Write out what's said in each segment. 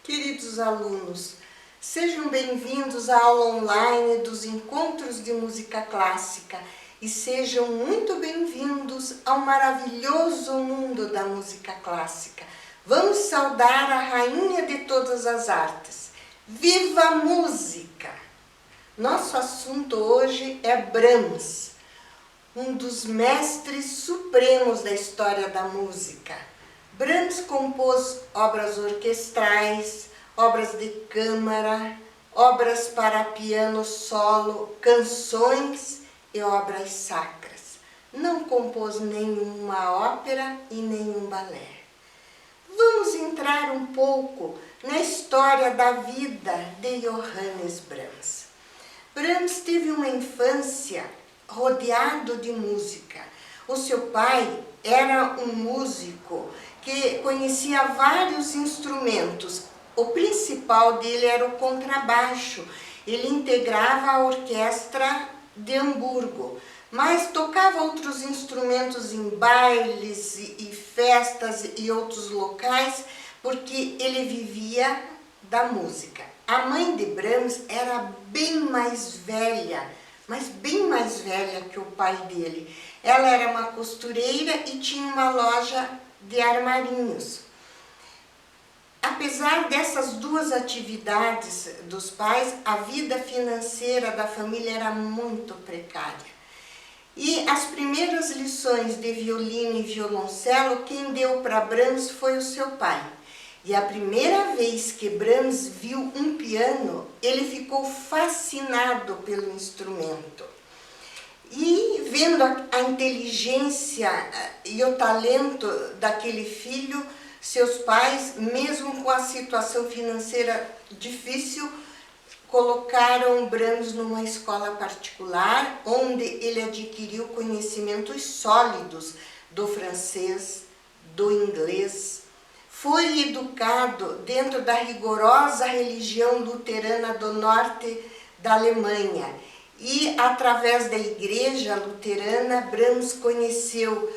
Queridos alunos, sejam bem-vindos à aula online dos Encontros de Música Clássica e sejam muito bem-vindos ao maravilhoso mundo da música clássica. Vamos saudar a rainha de todas as artes. Viva a música! Nosso assunto hoje é Brahms, um dos mestres supremos da história da música. Brahms compôs obras orquestrais, obras de câmara, obras para piano solo, canções e obras sacras. Não compôs nenhuma ópera e nenhum balé. Vamos entrar um pouco na história da vida de Johannes Brahms. Brahms teve uma infância rodeado de música. O seu pai era um músico que conhecia vários instrumentos. O principal dele era o contrabaixo. Ele integrava a orquestra de Hamburgo, mas tocava outros instrumentos em bailes e festas e outros locais, porque ele vivia da música. A mãe de Brahms era bem mais velha, mas bem mais velha que o pai dele. Ela era uma costureira e tinha uma loja de armarinhos. Apesar dessas duas atividades dos pais, a vida financeira da família era muito precária. E as primeiras lições de violino e violoncelo, quem deu para Brahms foi o seu pai. E a primeira vez que Brahms viu um piano, ele ficou fascinado pelo instrumento. E vendo a inteligência e o talento daquele filho, seus pais, mesmo com a situação financeira difícil, colocaram Brahms numa escola particular, onde ele adquiriu conhecimentos sólidos do francês, do inglês. Foi educado dentro da rigorosa religião luterana do norte da Alemanha. E, através da igreja luterana, Brahms conheceu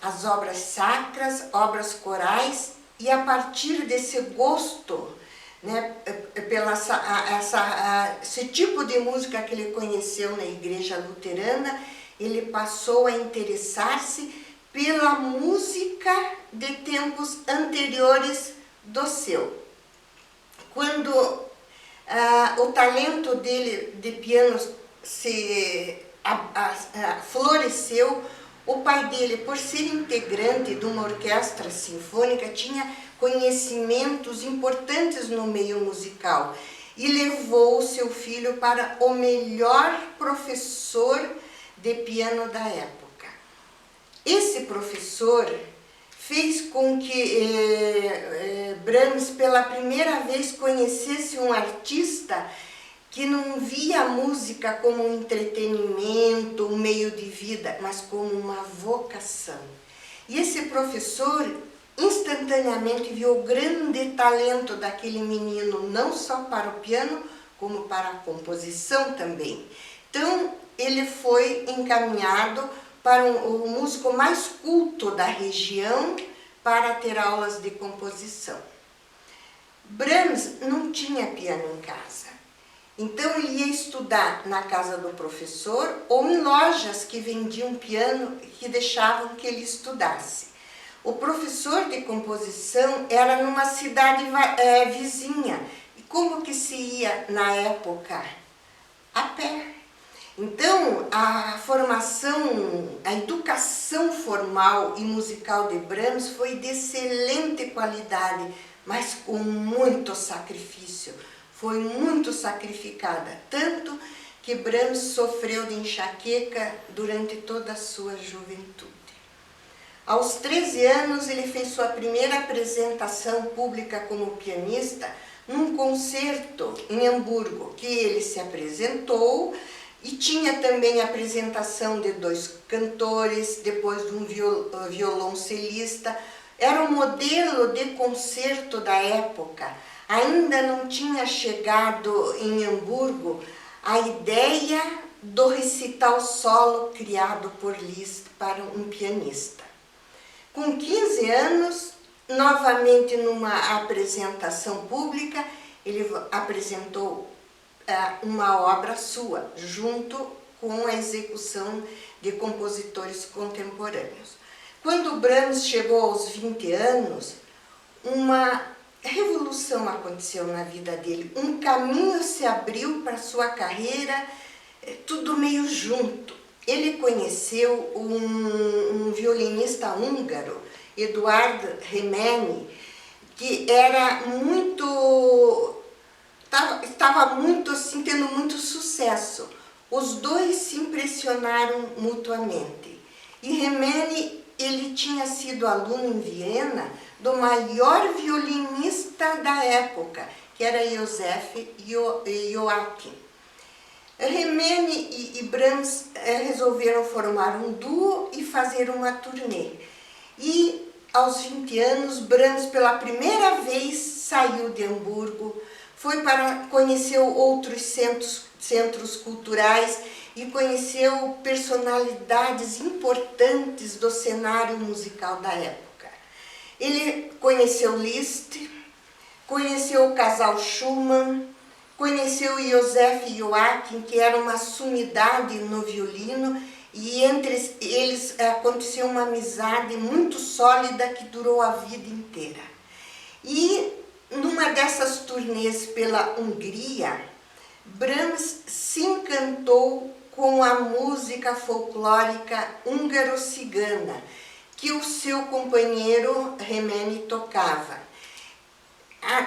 as obras sacras, obras corais, e a partir desse gosto, pela esse tipo de música que ele conheceu na igreja luterana, ele passou a interessar-se pela música de tempos anteriores do seu. Quando o talento dele de piano floresceu, o pai dele, por ser integrante de uma orquestra sinfônica, tinha conhecimentos importantes no meio musical e levou o seu filho para o melhor professor de piano da época. Esse professor fez com que Brahms pela primeira vez conhecesse um artista que não via a música como um entretenimento, um meio de vida, mas como uma vocação. E esse professor instantaneamente viu o grande talento daquele menino, não só para o piano, como para a composição também. Então, ele foi encaminhado para o músico mais culto da região para ter aulas de composição. Brahms não tinha piano em casa. Então ele ia estudar na casa do professor ou em lojas que vendiam piano e que deixavam que ele estudasse. O professor de composição era numa cidade vizinha. E como que se ia na época? A pé. Então a educação formal e musical de Brahms foi de excelente qualidade, mas com muito sacrifício. Foi muito sacrificada, tanto que Brahms sofreu de enxaqueca durante toda a sua juventude. Aos 13 anos, ele fez sua primeira apresentação pública como pianista num concerto em Hamburgo, que ele se apresentou e tinha também a apresentação de 2 cantores, depois de um violoncelista. Era um modelo de concerto da época. Ainda não tinha chegado em Hamburgo a ideia do recital solo criado por Liszt para um pianista. Com 15 anos, novamente numa apresentação pública, ele apresentou uma obra sua, junto com a execução de compositores contemporâneos. Quando Brahms chegou aos 20 anos, uma revolução aconteceu na vida dele, um caminho se abriu para sua carreira, tudo meio junto. Ele conheceu um violinista húngaro, Eduard Remeni, que estava muito assim, tendo muito sucesso. Os dois se impressionaram mutuamente. E Remeni, ele tinha sido aluno em Viena do maior violinista da época, que era Joseph Joachim. Remeni e Brahms resolveram formar um duo e fazer uma turnê. E aos 20 anos, Brahms pela primeira vez saiu de Hamburgo, foi para conhecer outros centros culturais e conheceu personalidades importantes do cenário musical da época. Ele conheceu Liszt, conheceu o casal Schumann, conheceu Joseph Joachim, que era uma sumidade no violino, e entre eles aconteceu uma amizade muito sólida que durou a vida inteira. E numa dessas turnês pela Hungria, Brahms se encantou com a música folclórica húngaro-cigana, que o seu companheiro Remeni tocava.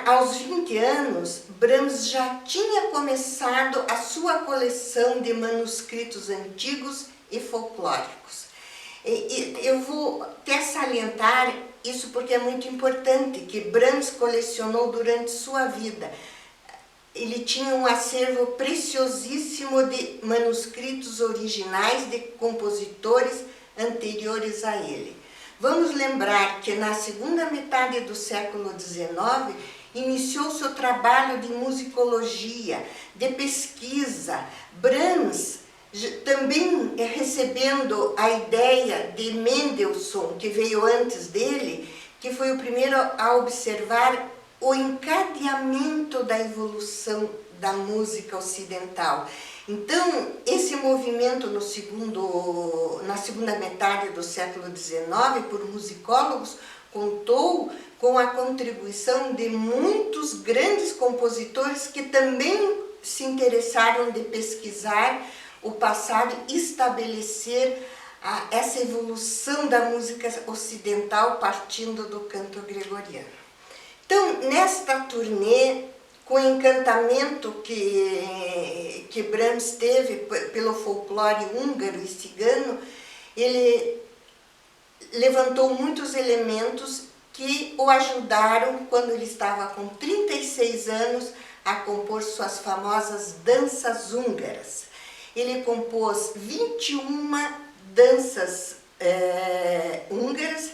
Aos 20 anos, Brahms já tinha começado a sua coleção de manuscritos antigos e folclóricos. Eu vou até salientar isso porque é muito importante, que Brahms colecionou durante sua vida. Ele tinha um acervo preciosíssimo de manuscritos originais de compositores anteriores a ele. Vamos lembrar que na segunda metade do século XIX iniciou seu trabalho de musicologia, de pesquisa. Brahms, também recebendo a ideia de Mendelssohn, que veio antes dele, que foi o primeiro a observar o encadeamento da evolução da música ocidental. Então, esse movimento na segunda metade do século XIX, por musicólogos, contou com a contribuição de muitos grandes compositores que também se interessaram de pesquisar o passado e estabelecer essa evolução da música ocidental partindo do canto gregoriano. Então, nesta turnê, com o encantamento que Brahms teve pelo folclore húngaro e cigano, ele levantou muitos elementos que o ajudaram, quando ele estava com 36 anos, a compor suas famosas danças húngaras. Ele compôs 21 danças húngaras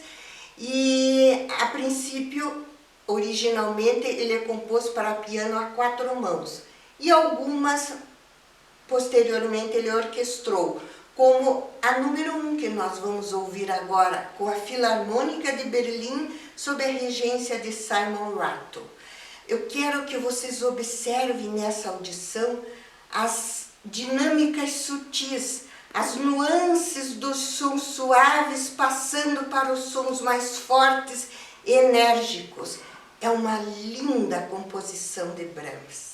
e, a princípio, originalmente, ele é composto para piano a 4 mãos e algumas, posteriormente, ele orquestrou, como a número 1 que nós vamos ouvir agora, com a Filarmônica de Berlim, sob a regência de Simon Rattle. Eu quero que vocês observem nessa audição as dinâmicas sutis, as nuances dos sons suaves passando para os sons mais fortes e enérgicos. É uma linda composição de Brahms.